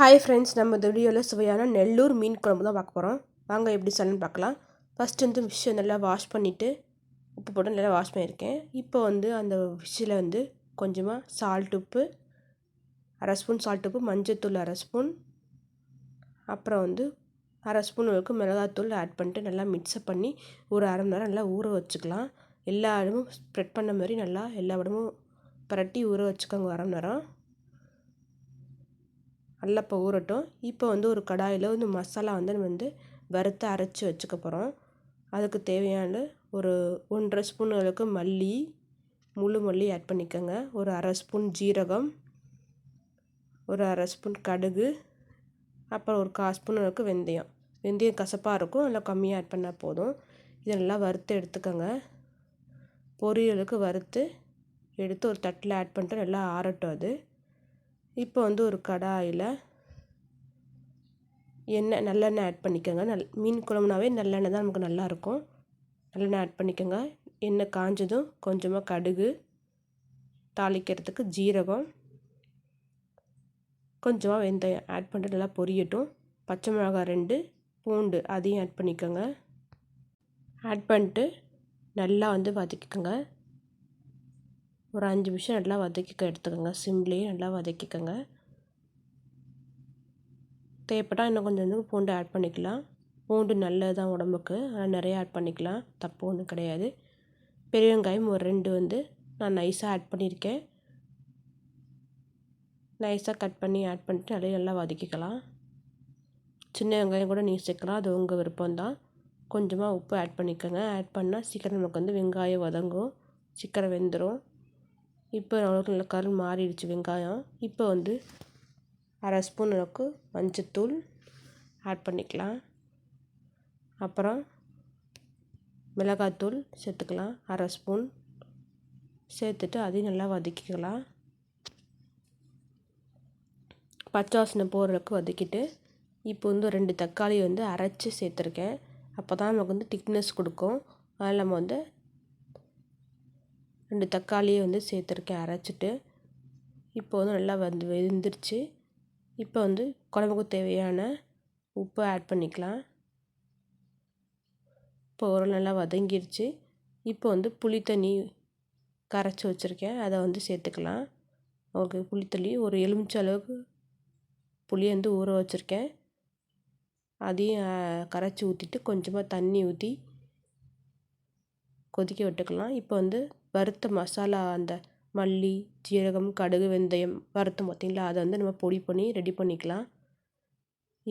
Hi friends, நம்ம இந்த வீடியோவில் சுவையான நெல்லூர் மீன் குழம்பு தான் பார்க்க போகிறோம். வாங்க எப்படி செய்யணும்னு பார்க்கலாம். ஃபஸ்ட்டு வந்து ஃபிஷ்ஷை நல்லா வாஷ் பண்ணிவிட்டு உப்பு போட்டு நல்லா வாஷ் பண்ணியிருக்கேன். இப்போ வந்து அந்த ஃபிஷ்ஷில் வந்து கொஞ்சமாக சால்ட் உப்பு, அரை ஸ்பூன் சால்ட் உப்பு, மஞ்சத்தூள் அரை ஸ்பூன், அப்புறம் வந்து அரை ஸ்பூன் அளவுக்கு மிளகாத்தூள் ஆட் பண்ணிட்டு நல்லா மிக்ஸப் பண்ணி ஒரு அரை மணி நேரம் நல்லா ஊற வச்சுக்கலாம். எல்லா இடமும் ஸ்ப்ரெட் பண்ண மாதிரி நல்லா எல்லா இடமும் பரட்டி ஊற வச்சுக்கோங்க அரை மணி நேரம். நல்லா இப்போ ஊறட்டும். இப்போ வந்து ஒரு கடாயில் வந்து மசாலா வந்து நம்ம வந்து வறுத்து அரைச்சி வச்சுக்க போகிறோம். அதுக்கு தேவையான ஒரு 1.5 ஸ்பூன் அளவுக்கு மல்லி, முழு மல்லி ஆட் பண்ணிக்கோங்க. ஒரு அரை ஸ்பூன் ஜீரகம், ஒரு அரை ஸ்பூன் கடுகு, அப்புறம் ஒரு 1/4 ஸ்பூன் அளவுக்கு வெந்தயம். வெந்தயம் கசப்பாக இருக்கும், நல்லா கம்மியாக ஆட் பண்ணால் போதும். இதை நல்லா வறுத்து எடுத்துக்கோங்க. பொரியலுக்கு வறுத்து எடுத்து ஒரு தட்டில் ஆட் பண்ணிட்டு நல்லா ஆறட்டும் அது. இப்போ வந்து ஒரு கடாயில் நல்லெண்ணெய் ஆட் பண்ணிக்கோங்க. மீன் குழம்புனாவே நல்லெண்ணெய் தான் நமக்கு நல்லாயிருக்கும். நல்லெண்ணெய் ஆட் பண்ணிக்கோங்க. எண்ணெய் காஞ்சதும் கொஞ்சமாக கடுகு, தாளிக்கிறதுக்கு ஜீரகம், கொஞ்சமாக வெந்தயம் ஆட் பண்ணிட்டு நல்லா பொரியட்டும். பச்சை மிளகாய் 2, பூண்டு அதையும் ஆட் பண்ணிக்கோங்க. ஆட் பண்ணிட்டு நல்லா வந்து வதக்கிக்கோங்க. ஒரு 5 நிமிஷம் நல்லா எடுத்துக்கோங்க. சிம்லேயே நல்லா வதக்கிக்கோங்க. தேவைப்பட்டால் இன்னும் கொஞ்சம் பூண்டு ஆட் பண்ணிக்கலாம். பூண்டு நல்லது தான் உடம்புக்கு, அதனால் நிறையா ஆட் பண்ணிக்கலாம், தப்பு ஒன்றும் கிடையாது. பெரிய வெங்காயம் ஒரு 2 வந்து நான் நைஸாக ஆட் பண்ணியிருக்கேன். நைஸாக கட் பண்ணி ஆட் பண்ணிட்டு நல்லா வதக்கிக்கலாம். சின்ன வெங்காயம் கூட நீங்கள் சேர்க்கலாம், அது உங்கள் விருப்பம்தான். கொஞ்சமாக உப்பு ஆட் பண்ணிக்கோங்க. ஆட் பண்ணால் சீக்கிரம் நமக்கு வந்து வெங்காயம் வதங்கும், சீக்கிரம் வெந்துடும். இப்போ நம்மளுக்கு நல்ல கலர் மாறிடுச்சு வெங்காயம். இப்போ வந்து அரை ஸ்பூன் அளவுக்கு மஞ்சத்தூள் ஆட் பண்ணிக்கலாம். அப்புறம் மிளகாத்தூள் சேர்த்துக்கலாம், அரை ஸ்பூன் சேர்த்துட்டு அதையும் நல்லா வதக்கிக்கலாம். பச்சை வாசனை போகிற அளவுக்கு வதக்கிட்டு இப்போ வந்து 2 தக்காளி வந்து அரைச்சி சேர்த்துருக்கேன். அப்போ தான் நமக்கு வந்து திக்னஸ் கொடுக்கும். அதில் நம்ம வந்து 2 தக்காளியை வந்து சேர்த்துருக்கேன் அரைச்சிட்டு. இப்போ வந்து நல்லா வெந்துருச்சு. இப்போ வந்து குழம்புக்கு தேவையான உப்பு ஆட் பண்ணிக்கலாம். இப்போ ஒரு நல்லா வதங்கிருச்சு. இப்போ வந்து புளி தண்ணி கரைச்சி வச்சுருக்கேன், அதை வந்து சேர்த்துக்கலாம். ஓகே, புளித்தண்ணி ஒரு எலுமிச்சை அளவுக்கு புளியை வந்து ஊற வச்சுருக்கேன். அதையும் கரைச்சி ஊற்றிட்டு கொஞ்சமாக தண்ணி ஊற்றி கொதிக்க விட்டுக்கலாம். இப்போ வந்து வறுத்த மசாலா, அந்த மல்லி, ஜீரகம், கடுகு, வெந்தயம் வறுத்து பார்த்தீங்களா, அதை வந்து நம்ம பொடி பண்ணி ரெடி பண்ணிக்கலாம்.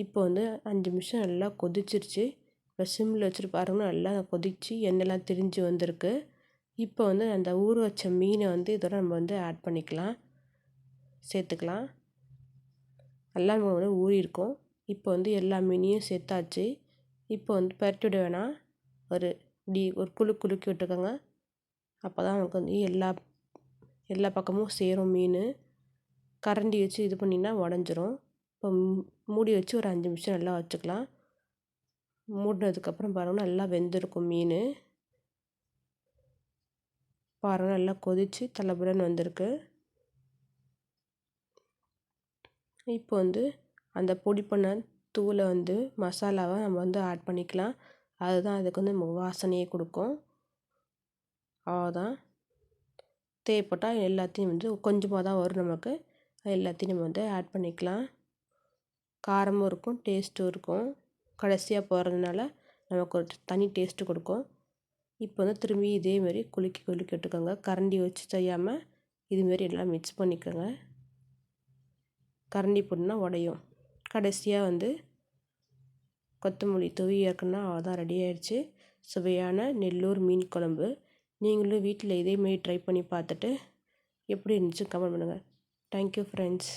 இப்போ வந்து 5 நிமிஷம் நல்லா கொதிச்சிருச்சு. இப்போ சிம்மில் வச்சுட்டு பாருங்கள், நல்லா கொதித்து எண்ணெய்லாம் திரிஞ்சு வந்திருக்கு. இப்போ வந்து அந்த ஊற வச்ச மீனை வந்து இதோட நம்ம வந்து ஆட் பண்ணிக்கலாம், சேர்த்துக்கலாம். நல்லா நம்ம வந்து ஊறியிருக்கும். இப்போ வந்து எல்லா மீனையும் சேர்த்தாச்சு. இப்போ வந்து பரட்டி விட வேணாம், ஒரு குலுக்கி விட்டுக்கோங்க. அப்போ தான் நமக்கு வந்து எல்லா பக்கமும் சேரும் மீன். கரண்டி வச்சு இது பண்ணிங்கன்னா உடஞ்சிரும். இப்போ மூடி வச்சு ஒரு 5 நிமிஷம் நல்லா வச்சுக்கலாம். மூடினதுக்கப்புறம் பாருங்கள், நல்லா வெந்திருக்கும் மீன். பாருங்கள், நல்லா கொதித்து தலபுலன்னு வந்திருக்கு. இப்போ வந்து அந்த பொடி பண்ண தூளை வந்து மசாலாவை நம்ம வந்து ஆட் பண்ணிக்கலாம். அதுதான் அதுக்கு வந்து வாசனையே கொடுக்கும். அவ்வளோதான். தேவைப்பட்டால் எல்லாத்தையும் வந்து கொஞ்சமாக தான் வரும் நமக்கு, எல்லாத்தையும் நம்ம வந்து ஆட் பண்ணிக்கலாம். காரமும் இருக்கும், டேஸ்ட்டும் இருக்கும். கடைசியாக போடுறதுனால நமக்கு ஒரு தனி டேஸ்ட்டு கொடுக்கும். இப்போ வந்து திரும்பி இதேமாரி குலுக்கி விட்டுக்கோங்க. கரண்டி வச்சு செய்யாமல் இதுமாரி எல்லாம் மிக்ஸ் பண்ணிக்கோங்க. கரண்டி போட்டுனா உடையும். கடைசியாக வந்து கொத்தமல்லி தூவி இறக்குனா அவ்வளோதான், ரெடி ஆயிடுச்சு சுவையான நெல்லூர் மீன் குழம்பு. நீங்களும் வீட்டில் இதேமாரி ட்ரை பண்ணி பார்த்துட்டு எப்படி இருந்துச்சு கமெண்ட் பண்ணுங்கள். Thank you friends.